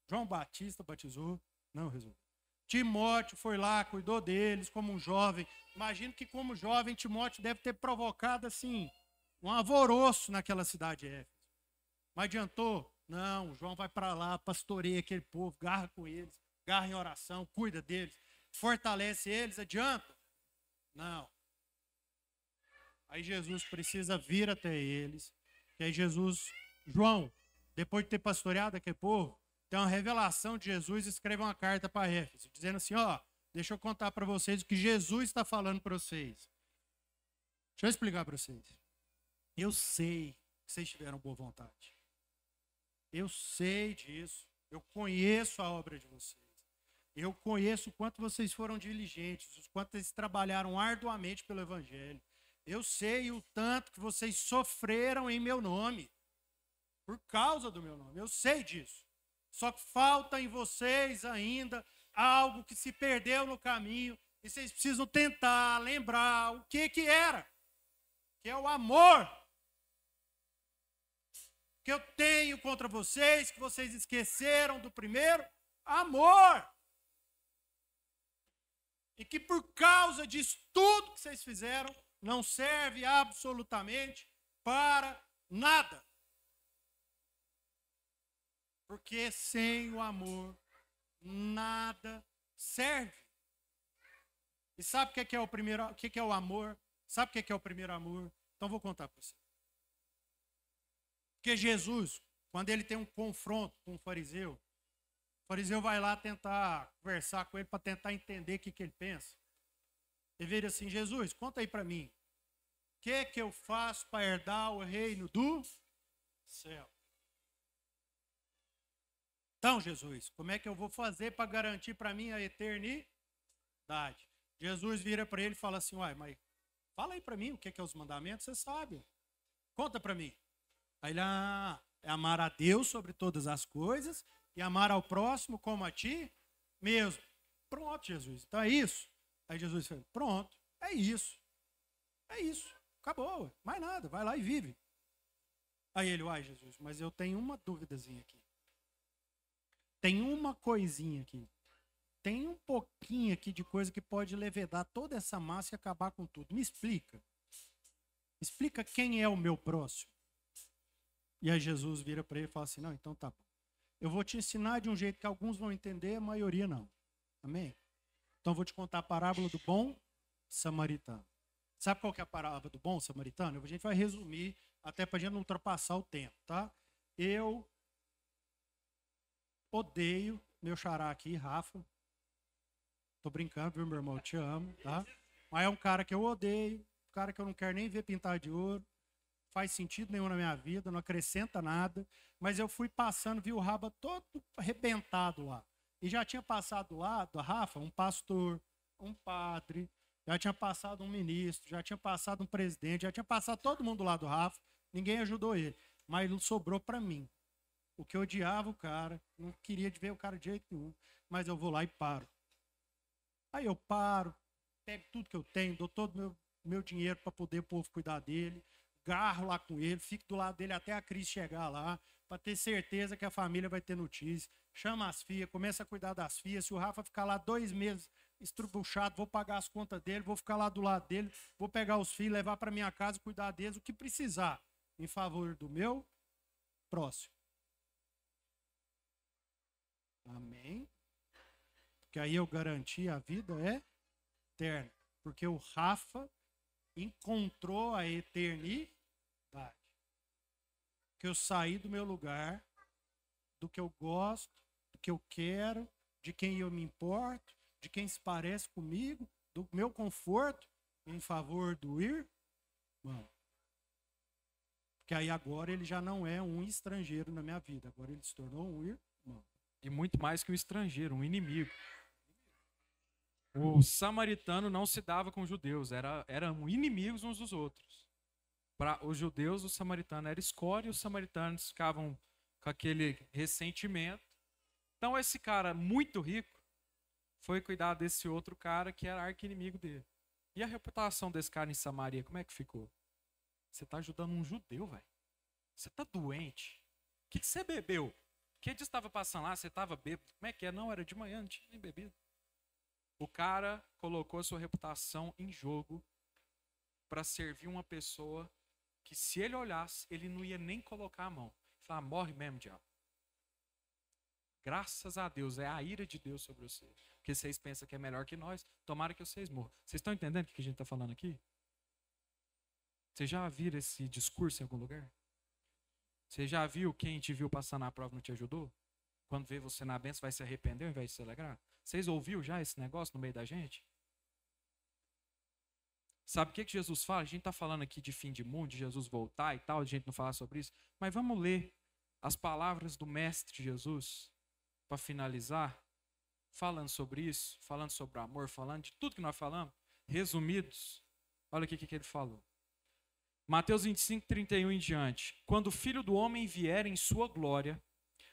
João Batista batizou, não resolveu. Timóteo foi lá, cuidou deles como um jovem. Imagino que como jovem, Timóteo deve ter provocado assim, um alvoroço naquela cidade de Éfeso. Mas adiantou? Não, João vai para lá, pastoreia aquele povo, garra com eles, garra em oração, cuida deles, fortalece eles, adianta? Não. Aí Jesus precisa vir até eles, que aí João, depois de ter pastoreado aquele povo, tem uma revelação de Jesus e escreve uma carta para Éfeso, dizendo assim, deixa eu contar para vocês o que Jesus está falando para vocês. Deixa eu explicar para vocês. Eu sei que vocês tiveram boa vontade. Eu sei disso. Eu conheço a obra de vocês. Eu conheço o quanto vocês foram diligentes, o quanto eles trabalharam arduamente pelo Evangelho. Eu sei o tanto que vocês sofreram em meu nome, por causa do meu nome. Eu sei disso. Só que falta em vocês ainda algo que se perdeu no caminho e vocês precisam tentar lembrar o que era, que é o amor que eu tenho contra vocês, que vocês esqueceram do primeiro amor. E que por causa disso tudo que vocês fizeram não serve absolutamente para nada. Porque sem o amor, nada serve. E sabe o que é o primeiro, o que é o amor? Sabe o que é o primeiro amor? Então vou contar para você. Porque Jesus, quando ele tem um confronto com o fariseu vai lá tentar conversar com ele para tentar entender o que ele pensa. Ele vira assim, Jesus, conta aí para mim. O que eu faço para herdar o reino do céu? Então, Jesus, como é que eu vou fazer para garantir para mim a eternidade? Jesus vira para ele e fala assim, uai, mas fala aí para mim o que é os mandamentos, você sabe. Conta para mim. Aí ele, é amar a Deus sobre todas as coisas e amar ao próximo como a ti mesmo. Pronto, Jesus, então é isso. Aí Jesus fala, pronto, é isso. É isso, acabou, mais nada, vai lá e vive. Aí ele, uai, Jesus, mas eu tenho uma duvidazinha aqui. tem uma coisinha aqui. Tem um pouquinho aqui de coisa que pode levedar toda essa massa e acabar com tudo. Me explica. Explica quem é o meu próximo. E aí Jesus vira para ele e fala assim, não, então tá bom. Eu vou te ensinar de um jeito que alguns vão entender, a maioria não. Amém? Então eu vou te contar a parábola do bom samaritano. Sabe qual que é a parábola do bom samaritano? A gente vai resumir, até para a gente não ultrapassar o tempo, tá? Eu odeio meu xará aqui, Rafa. Tô brincando, viu, meu irmão? Eu te amo, tá? Mas é um cara que eu odeio, um cara que eu não quero nem ver pintar de ouro. Faz sentido nenhum na minha vida, não acrescenta nada. Mas eu fui passando, vi o Raba todo arrebentado lá. E já tinha passado lá, do Rafa, um pastor, um padre, já tinha passado um ministro, já tinha passado um presidente, já tinha passado todo mundo lá do Rafa. Ninguém ajudou ele. Mas ele sobrou para mim. O que eu odiava o cara, não queria ver o cara de jeito nenhum. Mas eu vou lá e paro. Aí eu paro, pego tudo que eu tenho, dou todo o meu dinheiro para poder o povo cuidar dele, garro lá com ele, fico do lado dele até a crise chegar lá, para ter certeza que a família vai ter notícia. Chama as filhas, começa a cuidar das filhas. Se o Rafa ficar lá 2 meses estrubuchado, vou pagar as contas dele, vou ficar lá do lado dele, vou pegar os filhos, levar para minha casa, cuidar deles, o que precisar, em favor do meu próximo. Amém? Porque aí eu garanti a vida eterna. Porque o Rafa encontrou a eternidade. Que eu saí do meu lugar, do que eu gosto, do que eu quero, de quem eu me importo, de quem se parece comigo, do meu conforto, em favor do irmão. Porque aí agora ele já não é um estrangeiro na minha vida. Agora ele se tornou um irmão. E muito mais que um estrangeiro, um inimigo. O samaritano não se dava com os judeus, eram inimigos uns dos outros. Para os judeus, o samaritano era escória e os samaritanos ficavam com aquele ressentimento. Então esse cara muito rico foi cuidar desse outro cara que era arqui-inimigo dele. E a reputação desse cara em Samaria, como é que ficou? Você está ajudando um judeu, velho. Você está doente. O que você bebeu? Que dia estava passando lá? Você estava bêbado? Como é que é? Não, era de manhã, não tinha nem bebido. O cara colocou a sua reputação em jogo para servir uma pessoa que, se ele olhasse, ele não ia nem colocar a mão. Falar, morre mesmo, diabo. Graças a Deus, é a ira de Deus sobre vocês. Porque vocês pensam que é melhor que nós, tomara que vocês morram. Vocês estão entendendo o que a gente está falando aqui? Você já viu esse discurso em algum lugar? Você já viu quem te viu passar na prova não te ajudou? Quando vê você na bênção, vai se arrepender ao invés de se alegrar? Vocês ouviram já esse negócio no meio da gente? Sabe o que Jesus fala? A gente está falando aqui de fim de mundo, de Jesus voltar e tal, a gente não falar sobre isso. Mas vamos ler as palavras do Mestre Jesus para finalizar, falando sobre isso, falando sobre o amor, falando de tudo que nós falamos, resumidos. Olha aqui o que ele falou. Mateus 25, 31 em diante. Quando o Filho do Homem vier em sua glória,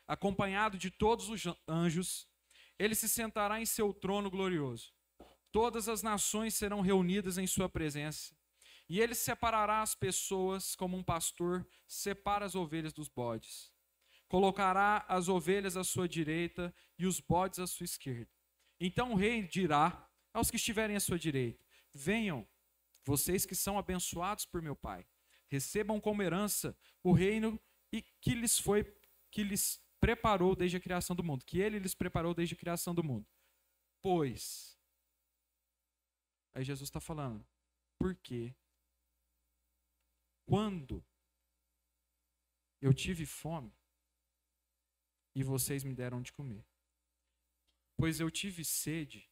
acompanhado de todos os anjos, ele se sentará em seu trono glorioso. Todas as nações serão reunidas em sua presença, e ele separará as pessoas como um pastor separa as ovelhas dos bodes. Colocará as ovelhas à sua direita e os bodes à sua esquerda. Então o rei dirá aos que estiverem à sua direita: venham, vocês que são abençoados por meu Pai, recebam como herança o reino que lhes preparou desde a criação do mundo, que ele lhes preparou desde a criação do mundo. Pois, aí Jesus está falando, porque quando eu tive fome e vocês me deram de comer, pois eu tive sede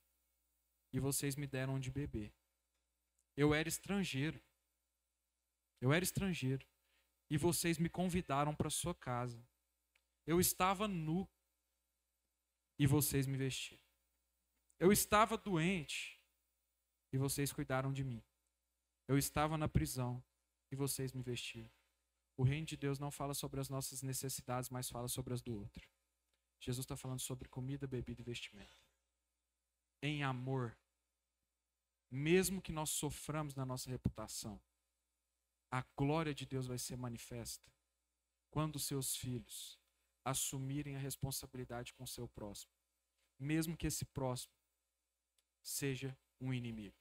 e vocês me deram de beber, eu era estrangeiro e vocês me convidaram para sua casa, eu estava nu e vocês me vestiram, eu estava doente e vocês cuidaram de mim, eu estava na prisão e vocês me vestiram. O reino de Deus não fala sobre as nossas necessidades, mas fala sobre as do outro. Jesus está falando sobre comida, bebida e vestimento. Em amor, mesmo que nós soframos na nossa reputação, a glória de Deus vai ser manifesta quando os seus filhos assumirem a responsabilidade com o seu próximo, mesmo que esse próximo seja um inimigo.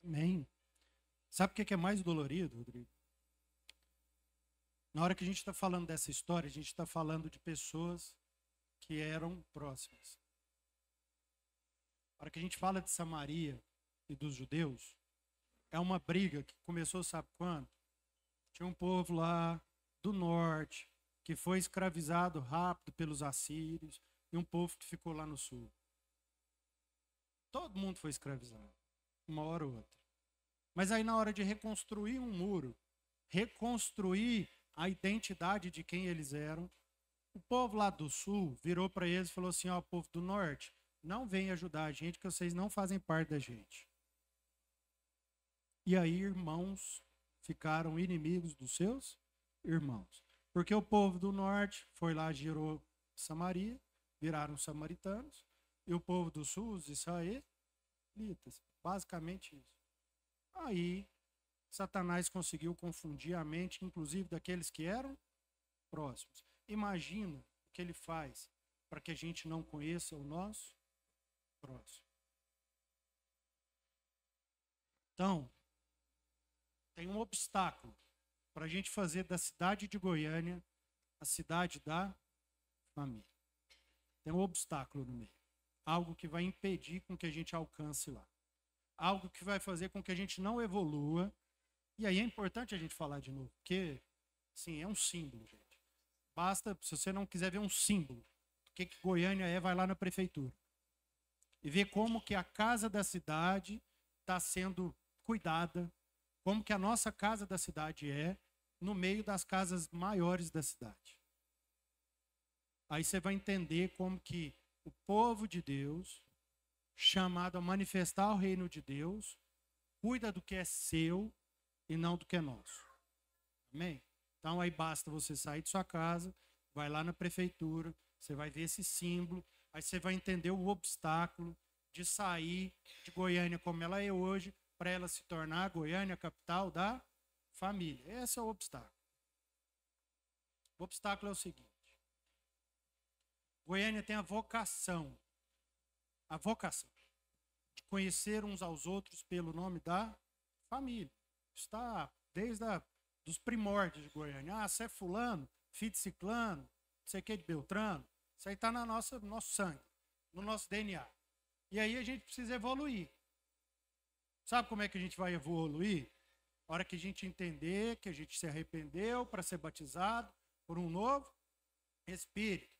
Amém. Sabe o que é mais dolorido, Rodrigo? Na hora que a gente está falando dessa história, a gente está falando de pessoas que eram próximas. Na hora que a gente fala de Samaria e dos judeus, é uma briga que começou, sabe quando? Tinha um povo lá do norte que foi escravizado rápido pelos assírios e um povo que ficou lá no sul. Todo mundo foi escravizado, uma hora ou outra. Mas aí na hora de reconstruir um muro, reconstruir a identidade de quem eles eram, o povo lá do sul virou para eles e falou assim: ó, povo do norte, não vem ajudar a gente, que vocês não fazem parte da gente. E aí irmãos ficaram inimigos dos seus irmãos. Porque o povo do norte foi lá, girou Samaria, viraram samaritanos, e o povo do sul, os israelitas. Basicamente isso. Aí Satanás conseguiu confundir a mente, inclusive daqueles que eram próximos. Imagina o que ele faz para que a gente não conheça o nosso próximo. Então, tem um obstáculo para a gente fazer da cidade de Goiânia a cidade da família. Tem um obstáculo no meio. Algo que vai impedir com que a gente alcance lá. Algo que vai fazer com que a gente não evolua. E aí é importante a gente falar de novo, porque, sim, é um símbolo, gente. Basta, se você não quiser ver um símbolo do que Goiânia é, vai lá na prefeitura. E ver como que a casa da cidade está sendo cuidada, como que a nossa casa da cidade é no meio das casas maiores da cidade. Aí você vai entender como que o povo de Deus, chamado a manifestar o reino de Deus, cuida do que é seu e não do que é nosso. Amém? Então aí basta você sair de sua casa, vai lá na prefeitura, você vai ver esse símbolo, aí você vai entender o obstáculo de sair de Goiânia como ela é hoje, para ela se tornar Goiânia a capital da família. Esse é o obstáculo. O obstáculo é o seguinte: Goiânia tem a vocação de conhecer uns aos outros pelo nome da família. Está desde dos primórdios de Goiânia. Ah, você é fulano, filho de ciclano, não sei o que de Beltrano. Isso aí está no nosso sangue, no nosso DNA. E aí a gente precisa evoluir. Sabe como é que a gente vai evoluir? A hora que a gente entender que a gente se arrependeu para ser batizado por um novo Espírito.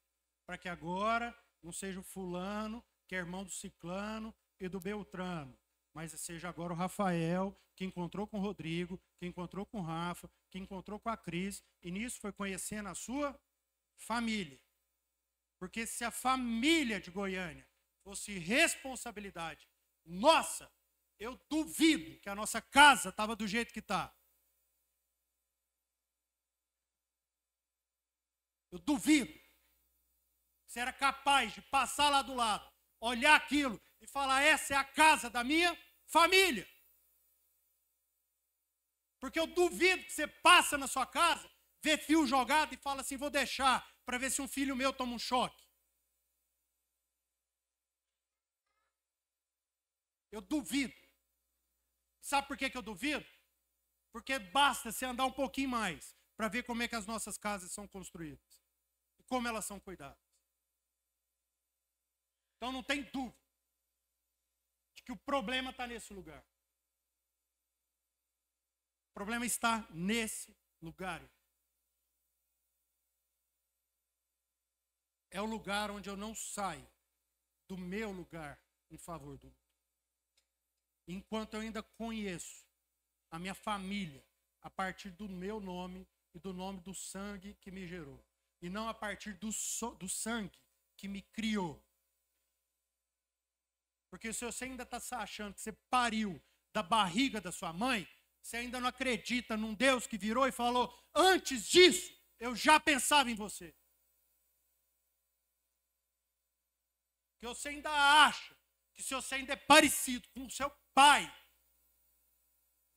Para que agora não seja o fulano, que é irmão do ciclano e do Beltrano, mas seja agora o Rafael, que encontrou com o Rodrigo, que encontrou com o Rafa, que encontrou com a Cris, e nisso foi conhecendo a sua família. Porque se a família de Goiânia fosse responsabilidade nossa, eu duvido que a nossa casa estava do jeito que está. Eu duvido. Você era capaz de passar lá do lado, olhar aquilo e falar: essa é a casa da minha família. Porque eu duvido que você passa na sua casa, vê fio jogado e fala assim: vou deixar para ver se um filho meu toma um choque. Eu duvido. Sabe por que eu duvido? Porque basta você andar um pouquinho mais para ver como é que as nossas casas são construídas e como elas são cuidadas. Então não tem dúvida de que o problema está nesse lugar. O problema está nesse lugar. É o lugar onde eu não saio do meu lugar em favor do outro. Enquanto eu ainda conheço a minha família a partir do meu nome e do nome do sangue que me gerou. E não a partir do sangue que me criou. Porque se você ainda está achando que você pariu da barriga da sua mãe, você ainda não acredita num Deus que virou e falou: antes disso, eu já pensava em você. Que você ainda acha que se você ainda é parecido com o seu pai,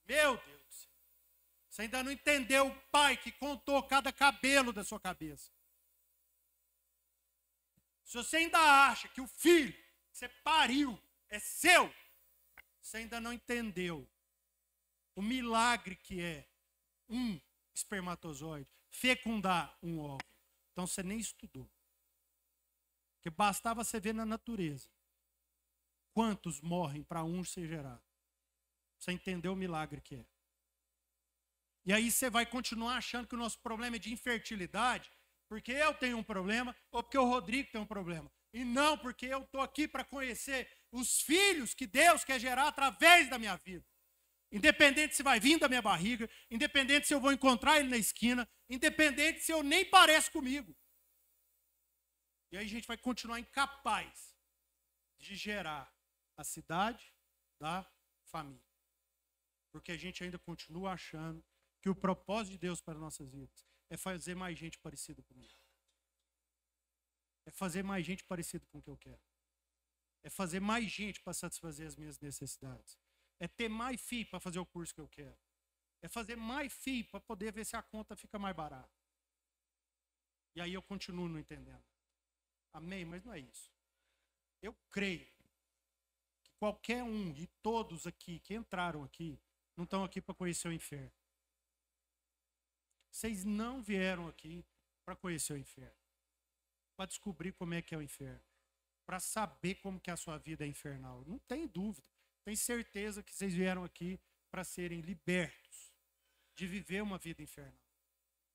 meu Deus do céu, Você ainda não entendeu o pai que contou cada cabelo da sua cabeça. Se você ainda acha que o filho que você pariu é seu, você ainda não entendeu o milagre que é um espermatozoide fecundar um óvulo. Então você nem estudou. Porque bastava você ver na natureza quantos morrem para um ser gerado. Você entendeu o milagre que é. E aí você vai continuar achando que o nosso problema é de infertilidade, porque eu tenho um problema ou porque o Rodrigo tem um problema. E não porque eu estou aqui para conhecer os filhos que Deus quer gerar através da minha vida. Independente se vai vir da minha barriga, independente se eu vou encontrar ele na esquina, independente se eu nem pareço comigo. E aí a gente vai continuar incapaz de gerar a cidade da família. Porque a gente ainda continua achando que o propósito de Deus para as nossas vidas é fazer mais gente parecida comigo. É fazer mais gente parecida com o que eu quero. É fazer mais gente para satisfazer as minhas necessidades. É ter mais filho para fazer o curso que eu quero. É fazer mais filho para poder ver se a conta fica mais barata. E aí eu continuo não entendendo. Amém? Mas não é isso. Eu creio que qualquer um e todos aqui que entraram aqui não estão aqui para conhecer o inferno. Vocês não vieram aqui para conhecer o inferno. Para descobrir como é que é o inferno. Para saber como que a sua vida é infernal. Não tem dúvida. Tenho certeza que vocês vieram aqui para serem libertos de viver uma vida infernal.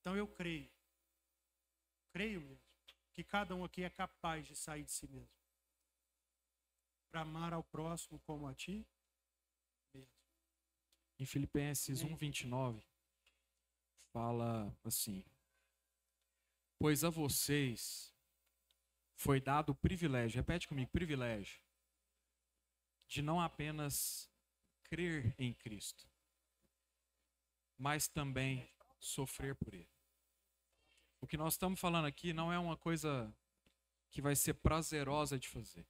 Então eu creio mesmo, que cada um aqui é capaz de sair de si mesmo. Para amar ao próximo como a ti mesmo. Em Filipenses 1:29, fala assim: pois a vocês foi dado o privilégio, repete comigo, privilégio, de não apenas crer em Cristo, mas também sofrer por Ele. O que nós estamos falando aqui não é uma coisa que vai ser prazerosa de fazer.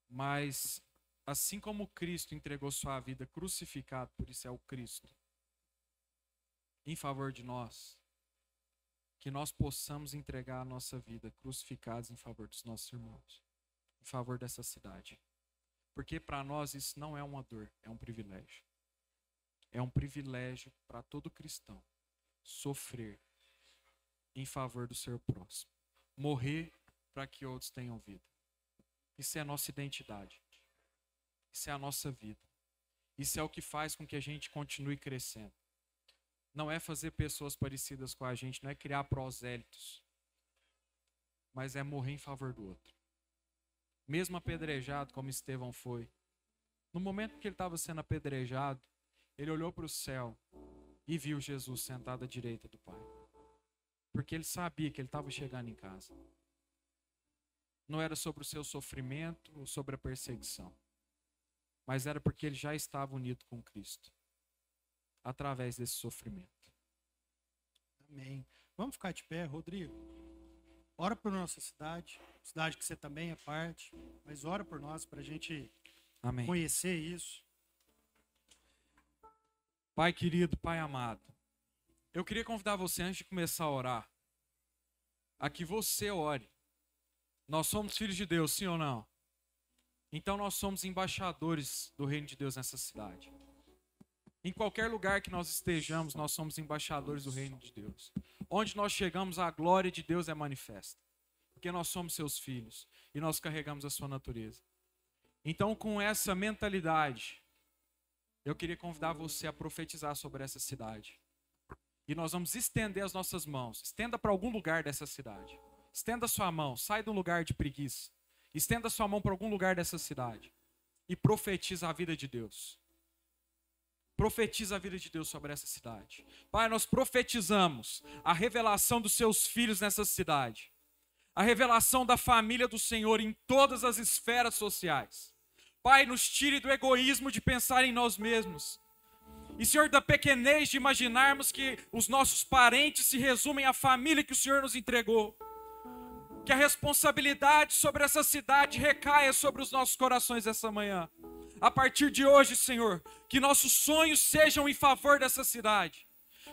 Mas, assim como Cristo entregou sua vida crucificado, por isso é o Cristo, em favor de nós, que nós possamos entregar a nossa vida crucificados em favor dos nossos irmãos, em favor dessa cidade. Porque para nós isso não é uma dor, é um privilégio. É um privilégio para todo cristão sofrer em favor do seu próximo. Morrer para que outros tenham vida. Isso é a nossa identidade. Isso é a nossa vida. Isso é o que faz com que a gente continue crescendo. Não é fazer pessoas parecidas com a gente, não é criar prosélitos, mas é morrer em favor do outro. Mesmo apedrejado como Estevão foi, no momento que ele estava sendo apedrejado, ele olhou para o céu e viu Jesus sentado à direita do Pai. Porque ele sabia que ele estava chegando em casa. Não era sobre o seu sofrimento ou sobre a perseguição, mas era porque ele já estava unido com Cristo, através desse sofrimento. Amém. Vamos ficar de pé, Rodrigo. Ora por nossa cidade que você também é parte, mas ora por nós para a gente Amém. Conhecer isso. Pai querido, Pai amado, eu queria convidar você, antes de começar a orar, a que você ore. Nós somos filhos de Deus, sim ou não? Então nós somos embaixadores do reino de Deus nessa cidade. Em qualquer lugar que nós estejamos, nós somos embaixadores do reino de Deus. Onde nós chegamos, a glória de Deus é manifesta. Porque nós somos seus filhos e nós carregamos a sua natureza. Então, com essa mentalidade, eu queria convidar você a profetizar sobre essa cidade. E nós vamos estender as nossas mãos. Estenda para algum lugar dessa cidade. Estenda sua mão, sai do lugar de preguiça. Estenda sua mão para algum lugar dessa cidade. E profetiza a vida de Deus. Profetiza a vida de Deus sobre essa cidade. Pai, nós profetizamos a revelação dos seus filhos nessa cidade. A revelação da família do Senhor em todas as esferas sociais. Pai, nos tire do egoísmo de pensar em nós mesmos. E, Senhor, da pequenez de imaginarmos que os nossos parentes se resumem à família que o Senhor nos entregou. Que a responsabilidade sobre essa cidade recaia sobre os nossos corações essa manhã. A partir de hoje, Senhor, que nossos sonhos sejam em favor dessa cidade.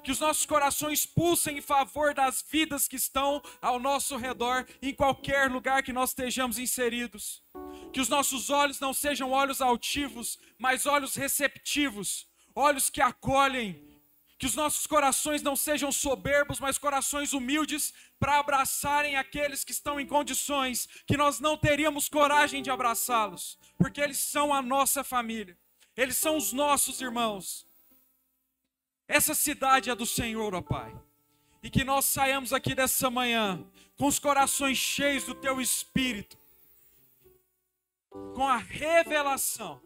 Que os nossos corações pulsem em favor das vidas que estão ao nosso redor, em qualquer lugar que nós estejamos inseridos. Que os nossos olhos não sejam olhos altivos, mas olhos receptivos, olhos que acolhem. Que os nossos corações não sejam soberbos, mas corações humildes para abraçarem aqueles que estão em condições que nós não teríamos coragem de abraçá-los, porque eles são a nossa família, eles são os nossos irmãos. Essa cidade é do Senhor, ó Pai, e que nós saiamos aqui dessa manhã com os corações cheios do Teu Espírito, com a revelação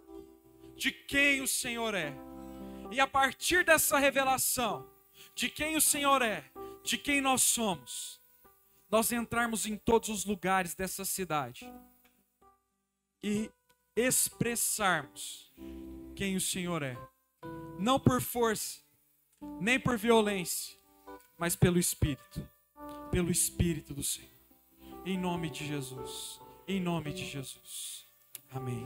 de quem o Senhor é. E a partir dessa revelação de quem o Senhor é, de quem nós somos, nós entrarmos em todos os lugares dessa cidade e expressarmos quem o Senhor é. Não por força, nem por violência, mas pelo Espírito do Senhor. Em nome de Jesus. Em nome de Jesus. Amém.